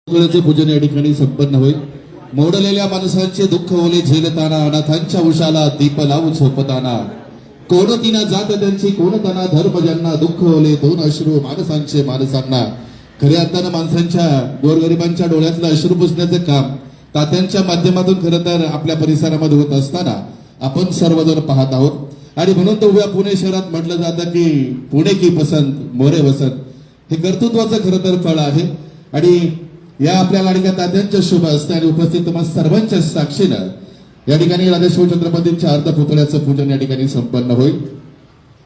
चे पूजन या ठिकाणी संपन्न होईल। मोडलेल्या माणसांचे दुःख ओले झेलताना अनाथांच्या उशाला दीप लावून झोपताना कोणतीना जात त्यांची कोणताना धर्म ज्यांना दुःख ओले दोन अश्रू माणसांचे माणसांना खऱ्या अर्थानं माणसांच्या गोरगरिबांच्या डोळ्यातलं अश्रू पुसण्याचे काम तात्यांच्या माध्यमातून खरं तर आपल्या परिसरामध्ये होत असताना आपण सर्वजण पाहत आहोत। आणि म्हणून तर उभ्या पुणे शहरात म्हटलं जातं की पुणे की पसंत मोरे वसंत, हे कर्तृत्वाचं खरं तर फळ आहे। आणि या आपल्या लाडक्या तात्यांच्या शुभ हस्ते आणि उपस्थित तुम्हाला सर्वांच्या साक्षीनं या ठिकाणी राजेश्वर छत्रपतींच्या अर्धपुतळ्याचं पूजन या ठिकाणी संपन्न होईल।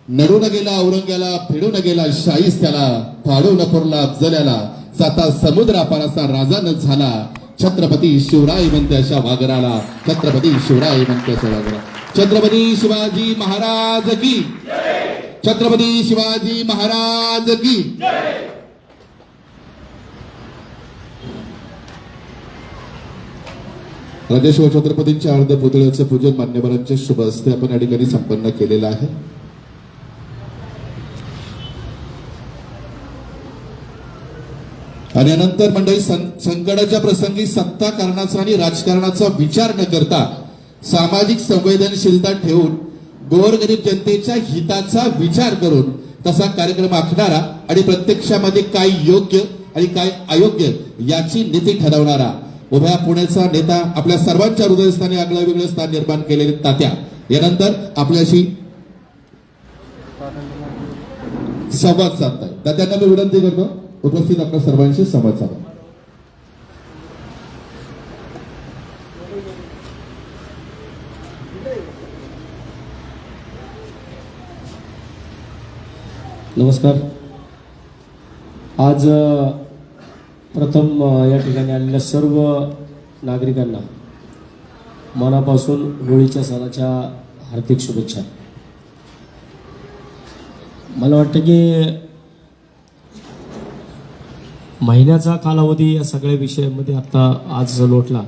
नडून गेला औरंग्याला, फेडून गेला शाहिस्त्याला, फाडून पुरला अफजल्याला, साता समुद्रापाराचा राजा न झाला, छत्रपती शिवराय म्हणते अशा वागराला, छत्रपती शिवराय म्हणते अशा वागरा। छत्रपती शिवाजी महाराज की जय, छत्रपती शिवाजी महाराज की जय। राजेश्वर छत्रपतींच्या अर्धपुतळ्याचं पूजन मान्यवरांच्या शुभ हस्ते आपण या ठिकाणी संपन्न केलेलं आहे। आणि यानंतर मंडळी संकटाच्या प्रसंगी सत्ता कारणाचा आणि राजकारणाचा विचार न करता सामाजिक संवेदनशीलता ठेवून गोरगरीब जनतेच्या हिताचा विचार करून तसा कार्यक्रम आखणारा आणि प्रत्यक्षामध्ये काय योग्य आणि काय अयोग्य याची नीती ठरवणारा उभ्या पुण्याचा नेता, आपल्या सर्वांच्या हृदयस्थानी आगळं वेगळं स्थान निर्माण केलेले तात्या यानंतर आपल्याशी संवाद साधताय। तात्यांना मी विनंती करतो उपस्थित आपल्या सर्वांशी संवाद साधा। नमस्कार। आज प्रथम या ठिकाणी आलेल्या सर्व नागरिकांना मनापासून होळीच्या सणाच्या हार्दिक शुभेच्छा। मला वाटतं की महिन्याचा कालावधी या सगळ्या विषयामध्ये आता आज लोटला।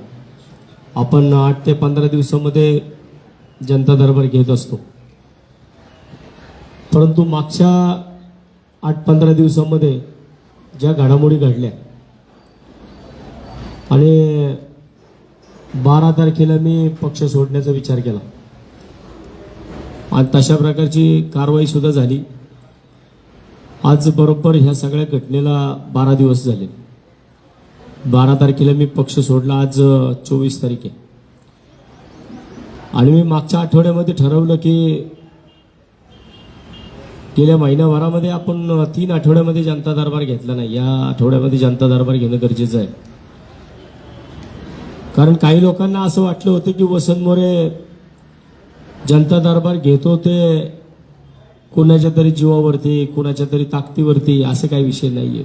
आपण 8 ते 15 दिवसामध्ये जनता दरबार घेत असतो, परंतु मागच्या 8-15 दिवसामध्ये ज्या घडामोडी घडल्या आणि 12 तारखेला मी पक्ष सोडण्याचा विचार केला आणि तशा प्रकारची कारवाई सुद्धा झाली। आज बरोबर ह्या सगळ्या घटनेला 12 दिवस झाले। 12 तारखेला मी पक्ष सोडला, आज 24 तारीख आहे। आणि मी मागच्या आठवड्यामध्ये ठरवलं की गेल्या महिन्याभरामध्ये आपण 3 आठवड्यामध्ये जनता दरबार घेतला नाही, या आठवड्यामध्ये जनता दरबार घेणं गरजेचं आहे। कारण काही लोकांना असं वाटलं होतं की वसंत मोरे जनता दरबार घेतो ते कोणाच्या तरी जीवावरती, कोणाच्या तरी ताकदीवरती, असं काही विषय नाहीये।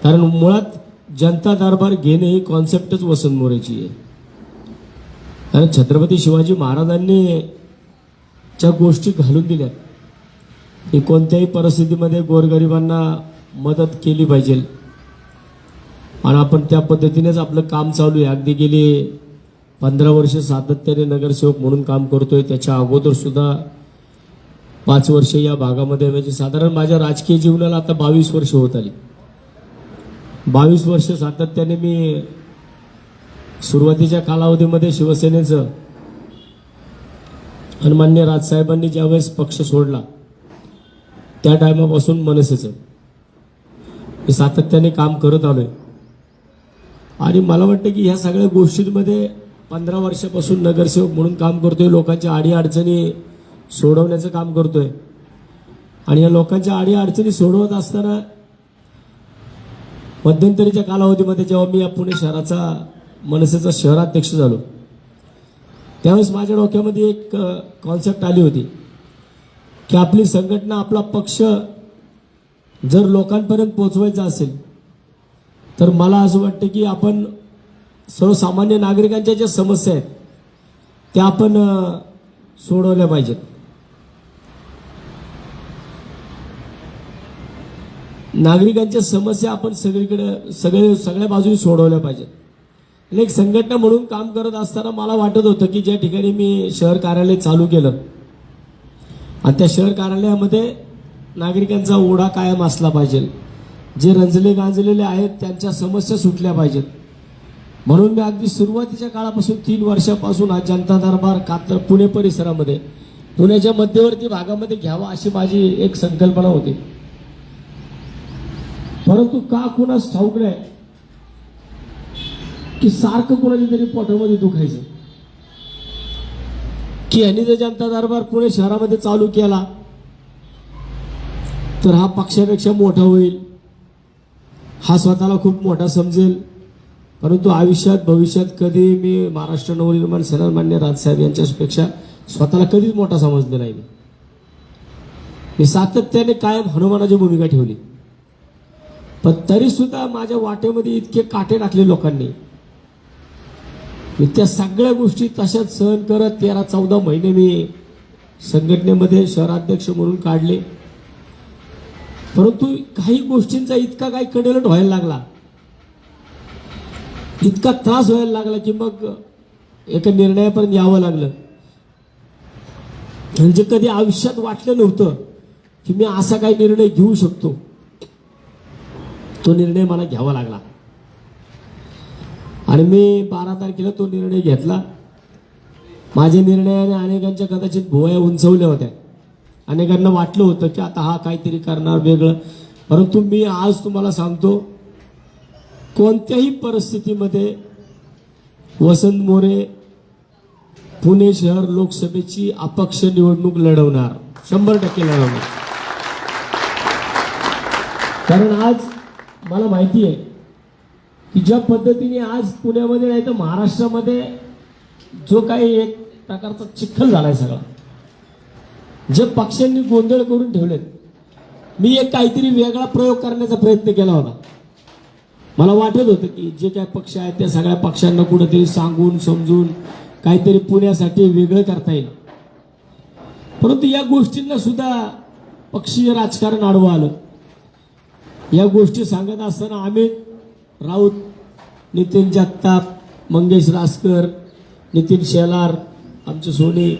कारण मुळात जनता दरबार घेणे ही कॉन्सेप्टच वसंत मोरेची आहे। कारण छत्रपती शिवाजी महाराजांनी ज्या गोष्टी घालून दिल्या की कोणत्याही परिस्थितीमध्ये गोरगरिबांना मदत केली पाहिजे आणि आपण त्या पद्धतीनेच आपलं काम चालू आहे। अगदी गेली 15 वर्ष सातत्याने नगरसेवक म्हणून काम करतोय। त्याच्या अगोदर सुद्धा 5 वर्ष या भागामध्ये, म्हणजे साधारण माझ्या राजकीय जीवनाला आता 22 वर्ष होत आली। 22 वर्ष सातत्याने मी सुरुवातीच्या कालावधीमध्ये शिवसेनेचं आणि मान्य राजसाहेबांनी ज्यावेळेस पक्ष सोडला त्या टायमापासून मनसेचं मी सातत्याने काम करत आलोय। आणि मला वाटतं की ह्या सगळ्या गोष्टींमध्ये 15 वर्षापासून नगरसेवक म्हणून काम करतोय, लोकांच्या अडीअडचणी सोडवण्याचं काम करतोय। आणि या लोकांच्या अडीअडचणी सोडवत असताना मध्यंतरीच्या कालावधीमध्ये जेव्हा मी या पुणे शहराचा मनसेचा शहराध्यक्ष झालो त्यावेळेस माझ्या डोक्यामध्ये एक कॉन्सेप्ट आली होती की आपली संघटना, आपला पक्ष जर लोकांपर्यंत पोहोचवायचा असेल तर मला असं वाटतं की आपण सर्वसामान्य नागरिकांच्या ज्या समस्या आहेत त्या आपण सोडवल्या पाहिजेत। नागरिकांच्या समस्या आपण सगळ्या बाजूने सोडवल्या पाहिजेत। एक संघटना म्हणून काम करत असताना मला वाटत होतं की ज्या ठिकाणी मी शहर कार्यालय चालू केलं आणि त्या शहर कार्यालयामध्ये नागरिकांचा ओढा कायम असला पाहिजे, जे रंजले गांजलेले आहेत त्यांच्या समस्या सुटल्या पाहिजेत. म्हणून मी अगदी सुरुवातीच्या काळापासून 3 वर्षापासून हा जनता दरबार कात्र पुणे परिसरामध्ये पुण्याच्या मध्यवर्ती भागामध्ये घ्यावा अशी माझी एक संकल्पना होती. परंतु का कुणास ठाऊक नाही की सारखं कुणाच्या तरी पोटामध्ये दुखायचं की यांनी जर जनता दरबार पुणे शहरामध्ये चालू केला तर हा पक्षापेक्षा मोठा होईल, हा स्वतःला खूप मोठा समजेल. परंतु आयुष्यात भविष्यात कधी मी महाराष्ट्र नवनिर्माण सेना मान्य राजसाहेब यांच्यापेक्षा स्वतःला कधीच मोठा समजलं नाही. मी सातत्याने कायम हनुमानाची भूमिका ठेवली, पण तरी सुद्धा माझ्या वाटेमध्ये इतके काटे टाकले लोकांनी. मी त्या सगळ्या गोष्टी तशाच सहन करत 13-14 महिने मी संघटनेमध्ये शहराध्यक्ष म्हणून काढले. परंतु काही गोष्टींचा इतका काही कडेलट व्हायला लागला, इतका त्रास व्हायला लागला की मग एका निर्णयापर्यंत यावं लागलं. म्हणजे कधी आयुष्यात वाटलं नव्हतं की मी असा काही निर्णय घेऊ शकतो. तो निर्णय मला घ्यावा लागला आणि मी 12 तारखेला तो निर्णय घेतला. माझ्या निर्णयाने अनेकांच्या कदाचित भुवया उंचवल्या होत्या. अनेकांना वाटलं होतं की आता हा काहीतरी करणार वेगळं. परंतु मी आज तुम्हाला सांगतो, कोणत्याही परिस्थितीमध्ये वसंत मोरे पुणे शहर लोकसभेची अपक्ष निवडणूक लढवणार, 100% लढवणार. कारण आज मला माहिती आहे की ज्या पद्धतीने आज पुण्यामध्ये नाही तर महाराष्ट्रामध्ये जो काही एक प्रकारचा चिखल झालाय सगळा, जे पक्षांनी गोंधळ करून ठेवलेत, मी एक काहीतरी वेगळा प्रयोग करण्याचा प्रयत्न केला होता. मला वाटत होतं की जे काही पक्ष आहेत त्या सगळ्या पक्षांना कुठेतरी सांगून समजून काहीतरी पुण्यासाठी वेगळं करता येईल. परंतु या गोष्टींना सुद्धा पक्षीय राजकारण आडवं आलं. या गोष्टी सांगत असताना अमित राऊत, नितीन जगताप, मंगेश रासकर, नितीन शेलार, आमचे सोने,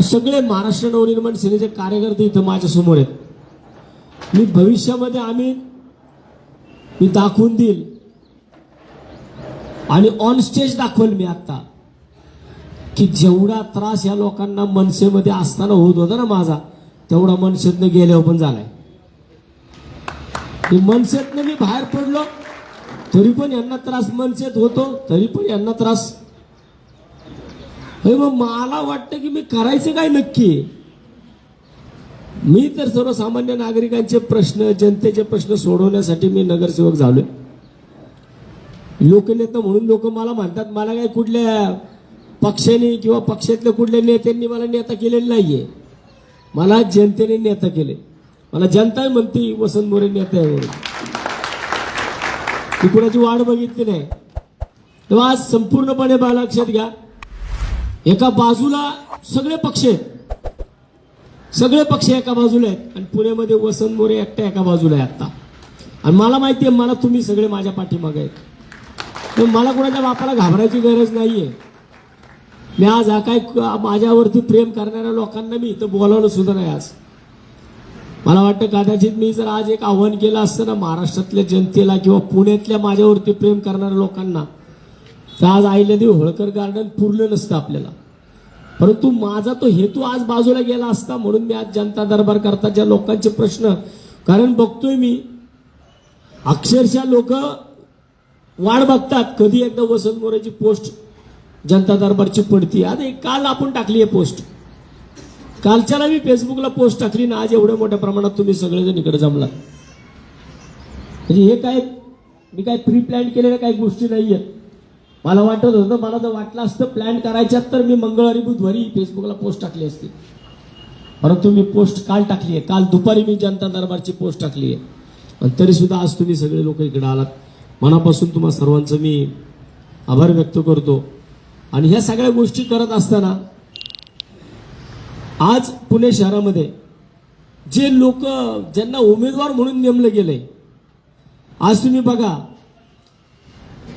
सगळे महाराष्ट्र नवनिर्माण सेनेचे कार्यकर्ते इथं माझ्या समोर आहेत. मी भविष्यामध्ये मी दाखवून देईल आणि ऑन स्टेज दाखवेल मी आता की जेवढा त्रास या लोकांना मनसेमध्ये असताना होत होता ना माझा, तेवढा मनसेतनं गेल्यावर पण झालाय. मनसेतनं मी बाहेर पडलो तरी पण यांना त्रास, मनसेत होतो तरी पण यांना त्रास. मग मला वाटतं की मी करायचं काय नक्की. मी तर सर्वसामान्य नागरिकांचे प्रश्न, जनतेचे प्रश्न सोडवण्यासाठी मी नगरसेवक झालोय. लोकनेता म्हणून लोक मला म्हणतात, मला काय कुठल्या पक्षाने किंवा पक्षातल्या कुठल्या नेत्यांनी मला नेता केलेलं नाहीये. मला जनतेने नेता केले. मला जनता म्हणते वसंत मोरे नेता आहे म्हणून. मी कुणाची वाढ बघितली नाही. तेव्हा आज संपूर्णपणे लक्षात घ्या, एका बाजूला सगळे पक्ष आहेत, सगळे पक्ष एका बाजूला आहेत आणि पुण्यामध्ये वसंत मोरे एकट्या एका बाजूला आहे आता. आणि मला माहिती आहे, मला तुम्ही सगळे माझ्या पाठीमागे आहेत. तर मला कोणाच्या बापाला घाबरायची गरज नाहीये. मी आज हा काय माझ्यावरती प्रेम करणाऱ्या लोकांना मी इथं बोलावलं सुद्धा नाही. आज मला वाटतं कदाचित मी जर आज एक आव्हान केलं असतं ना महाराष्ट्रातल्या जनतेला किंवा पुण्यातल्या माझ्यावरती प्रेम करणाऱ्या लोकांना, तर आज अहिल्यादेवी होळकर गार्डन पुरलं नसतं आपल्याला. परंतु माझा तो हेतू आज बाजूला गेला असता म्हणून मी आज जनता दरबार करता ज्या लोकांचे प्रश्न, कारण बघतोय मी अक्षरशः लोक वाट बघतात कधी एकदा वसंत मोरेची पोस्ट जनता दरबारची पडती. आता काल आपण टाकली आहे पोस्ट, कालच्याला मी फेसबुकला पोस्ट टाकली ना, आज एवढ्या मोठ्या प्रमाणात तुम्ही सगळेजण इकडे जमलात. म्हणजे हे काय मी काय प्री प्लॅन केलेल्या काही गोष्टी नाहीयेत. मला वाटत होतं, मला जर वाटलं असतं प्लॅन करायच्यात तर मी मंगळवारी बुधवारी फेसबुकला पोस्ट टाकली असती. परंतु मी पोस्ट काल टाकली आहे. काल दुपारी मी जनता दरबारची पोस्ट टाकली आहे. आणि तरी सुद्धा आज तुम्ही सगळे लोक इकडे आलात. मनापासून तुम्हा सर्वांचं मी आभार व्यक्त करतो. आणि ह्या सगळ्या गोष्टी करत असताना आज पुणे शहरामध्ये जे लोक ज्यांना उमेदवार म्हणून नेमलं गेलंय, आज तुम्ही बघा,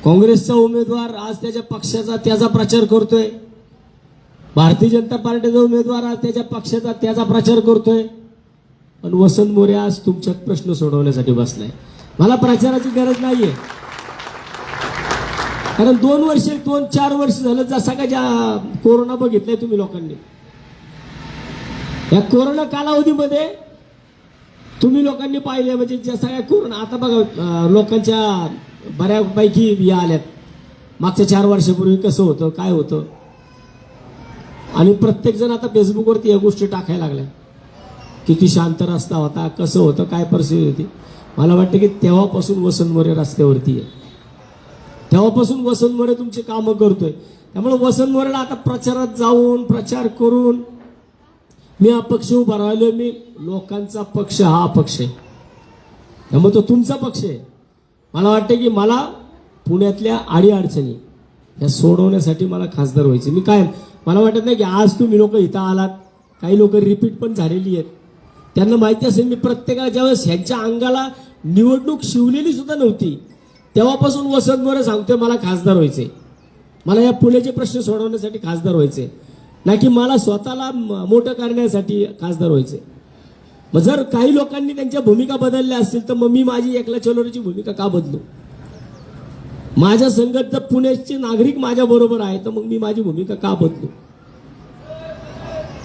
काँग्रेसचा उमेदवार आज त्याच्या पक्षाचा त्याचा प्रचार करतोय, भारतीय जनता पार्टीचा उमेदवार आज त्याच्या पक्षाचा त्याचा प्रचार करतोय, आणि वसंत मोरे आज तुमच्यात प्रश्न सोडवण्यासाठी बसलाय. मला प्रचाराची गरज नाहीये, कारण 2-4 वर्ष झालं जसा का ज्या कोरोना बघितलाय तुम्ही लोकांनी, या कोरोना कालावधीमध्ये तुम्ही लोकांनी पाहिले म्हणजे जसा काय कोरोना आता बघा लोकांच्या बऱ्यापैकी या आल्यात. मागच्या 4 वर्षापूर्वी कसं होतं काय होतं, आणि प्रत्येक जण आता फेसबुकवरती या गोष्टी टाकायला लागल्या. किती शांत रस्ता होता, कसं होतं, काय परिस्थिती होती. मला वाटतं की तेव्हापासून वसंत मोरे रस्त्यावरती आहे, तेव्हापासून वसंत मोरे तुमची कामं करतोय. त्यामुळे वसंत मोरेला आता प्रचारात जाऊन प्रचार करून मी अपक्ष उभा राहिलो. मी लोकांचा पक्ष हा पक्ष आहे, त्यामुळे तो तुमचा पक्ष आहे. मला वाटतं की मला पुण्यातल्या अडीअडचणी या सोडवण्यासाठी मला खासदार व्हायचे. मी काय मला वाटत नाही की आज तुम्ही लोक इथं आलात, काही लोक रिपीट पण झालेली आहेत, त्यांना माहिती असेल मी प्रत्येकाला ज्यावेळेस ह्यांच्या अंगाला निवडणूक शिवलेली सुद्धा नव्हती तेव्हापासून वसंत मोरे सांगतोय मला खासदार व्हायचे, मला या पुण्याचे प्रश्न सोडवण्यासाठी खासदार व्हायचे, ना की मला स्वतःला मोठं करण्यासाठी खासदार व्हायचे. मग जर काही लोकांनी त्यांच्या भूमिका बदलल्या असतील तर मग मी माझी एकला चलोरीची भूमिका का बदलू? माझ्या संगत जर पुण्याचे नागरिक माझ्या बरोबर आहे तर मग मी माझी भूमिका का बदलू?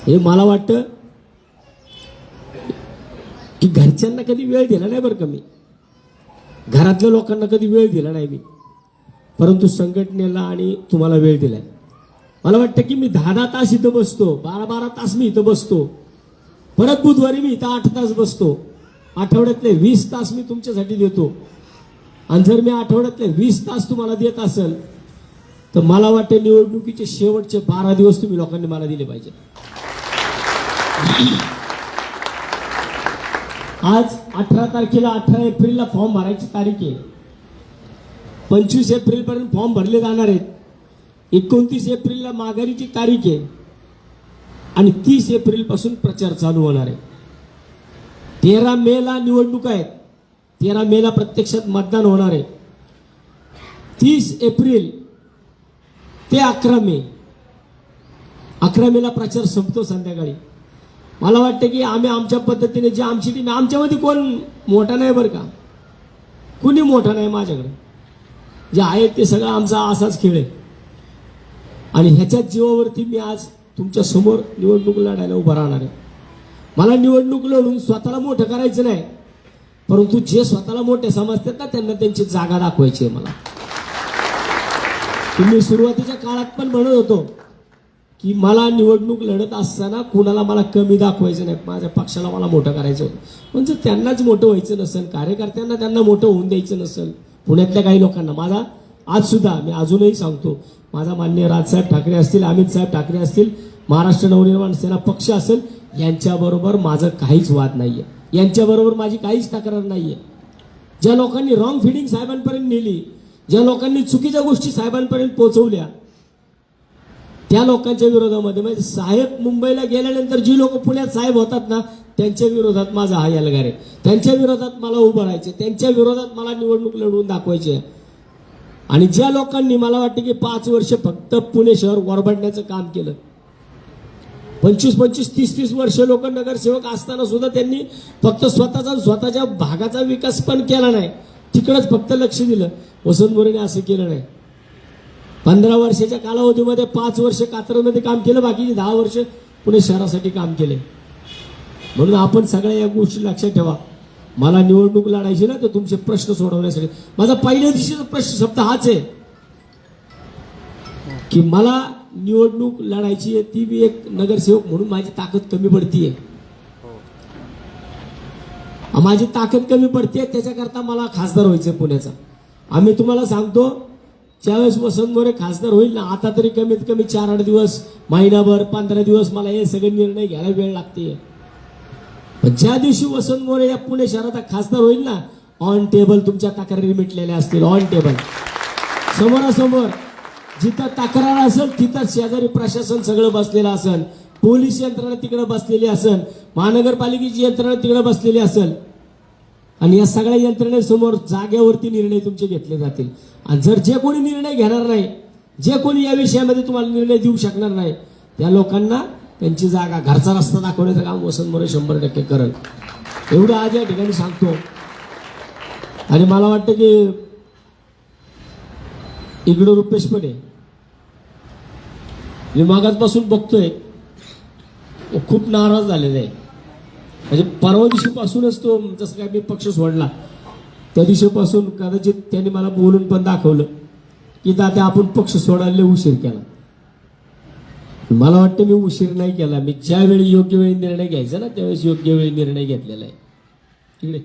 हे मला वाटतं की घरच्यांना कधी वेळ दिला नाही बरं का, मी घरातल्या लोकांना कधी वेळ दिला नाही मी, परंतु संघटनेला आणि तुम्हाला वेळ दिलाय. मला वाटतं की मी 10 तास इथं बसतो, 12 तास मी इथं बसतो, परत बुधवारी मी इथं 8 तास बसतो, आठवड्यातले 20 तास मी तुमच्यासाठी देतो. आणि जर मी आठवड्यातले 20 तास तुम्हाला देत असेल तर मला वाटतं निवडणुकीचे शेवटचे 12 दिवस तुम्ही लोकांनी मला दिले पाहिजे. आज 18 तारखेला 18 एप्रिलला फॉर्म भरायची तारीख आहे. 25 एप्रिल पर्यंत फॉर्म भरले जाणार आहेत. 29 एप्रिलला माघारीची तारीख आहे आणि 30 एप्रिल पासून प्रचार चालू होणार आहे. 13 मेला निवडणूक आहेत, 13 मेला प्रत्यक्षात मतदान होणार आहे. 30 एप्रिल ते 11 मे, 11 मेला प्रचार संपतो संध्याकाळी. मला वाटतं की आम्ही आमच्या पद्धतीने जे आमची टीम, आमच्यामध्ये कोण मोठा नाही बरं का, कुणी मोठा नाही माझ्याकडे, जे आहे ते सगळं आमचा असाच खेळ आहे. आणि ह्याच्याच जीवावरती मी आज तुमच्या समोर निवडणूक लढायला उभा राहणार आहे. मला निवडणूक लढून स्वतःला मोठं करायचं नाही, परंतु जे स्वतःला मोठे समजतात ना त्यांना त्यांची जागा दाखवायची आहे मला. तुम्ही सुरुवातीच्या काळात पण म्हणत होतो की मला निवडणूक लढत असताना कुणाला मला कमी दाखवायचं नाही, माझ्या पक्षाला मला मोठं करायचं होतं. पण जर त्यांनाच मोठं व्हायचं नसेल, कार्यकर्त्यांना त्यांना मोठं होऊन द्यायचं नसेल, पुण्यातल्या काही लोकांना, माझा आज सुद्धा मी अजूनही सांगतो, माझा माननीय राजसाहेब ठाकरे असतील, अमित साहेब ठाकरे असतील, महाराष्ट्र नवनिर्माण सेना पक्ष असेल, यांच्याबरोबर माझं काहीच वाद नाहीये, यांच्याबरोबर माझी काहीच तक्रार नाहीये. ज्या लोकांनी रॉंग फिडिंग साहेबांपर्यंत नेली, ज्या लोकांनी चुकीच्या गोष्टी साहेबांपर्यंत पोहोचवल्या, त्या लोकांच्या विरोधामध्ये, म्हणजे साहेब मुंबईला गेल्यानंतर जी लोक पुण्यात साहेब होतात ना त्यांच्या विरोधात माझा हा एल्गार आहे. त्यांच्या विरोधात मला उभं राहायचे, त्यांच्या विरोधात मला निवडणूक लढवून दाखवायची. आणि ज्या लोकांनी मला वाटतं की 5 वर्ष फक्त पुणे शहर वरबडण्याचं काम केलं, 25-25, 30-30 वर्ष लोक नगरसेवक असताना सुद्धा त्यांनी फक्त स्वतःच्या भागाचा विकास पण केला नाही, तिकडंच फक्त लक्ष दिलं. वसंत मोरेने असं केलं नाही. 15 वर्षाच्या कालावधीमध्ये 5 वर्ष कात्रमध्ये काम केलं, बाकीचे 10 वर्ष पुणे शहरासाठी काम केले. म्हणून आपण सगळ्या या गोष्टी लक्षात ठेवा. मला निवडणूक लढायची ना तर तुमचे प्रश्न सोडवण्यासाठी. माझा पहिल्या दिवशीचा प्रश्न शब्द हाच आहे की मला निवडणूक लढायची आहे, ती बी एक नगरसेवक म्हणून माझी ताकद कमी पडतीये, माझी ताकद कमी पडते, त्याच्याकरता मला खासदार व्हायचंय पुण्याचा. आम्ही तुम्हाला सांगतो, ज्यावेळेस वसंत मोरे खासदार होईल ना, आता तरी कमीत कमी 4-8 दिवस, महिनाभर, 15 दिवस मला हे सगळे निर्णय घ्यायला वेळ लागते. पण ज्या दिवशी वसंत मोरे या पुणे शहराचा खासदार होईल ना, ऑन टेबल तुमच्या तक्रारी मिटलेल्या असतील, ऑन टेबल, समोरासमोर. जिथं तक्रार असेल तिथं शेजारी प्रशासन सगळं बसलेलं असेल, पोलीस यंत्रणा तिकडे बसलेली असेल, महानगरपालिकेची यंत्रणा तिकडे बसलेली असेल, आणि या सगळ्या यंत्रणेसमोर जागेवरती निर्णय तुमचे घेतले जातील. आणि जर जे कोणी निर्णय घेणार नाही, जे कोणी या विषयामध्ये तुम्हाला निर्णय देऊ शकणार नाही, त्या लोकांना त्यांची जागा, घरचा रस्ता दाखवण्याचं काम वसंत मोरे 100% करेल. एवढं आज या ठिकाणी सांगतो. आणि मला वाटतं की इकडं रुपेश पण आहे. मी मागासपासून बघतोय खूप नाराज झालेला आहे. म्हणजे परवा दिवशीपासूनच तो, जसं काय मी पक्ष सोडला त्या दिवशीपासून कदाचित त्यांनी मला बोलून पण दाखवलं की दादा आपण पक्ष सोडायला उशीर केला. मला वाटतं मी उशीर नाही केला. मी ज्यावेळी योग्य वेळी निर्णय घ्यायचा ना त्यावेळेस योग्य वेळी निर्णय घेतलेला आहे. इकडे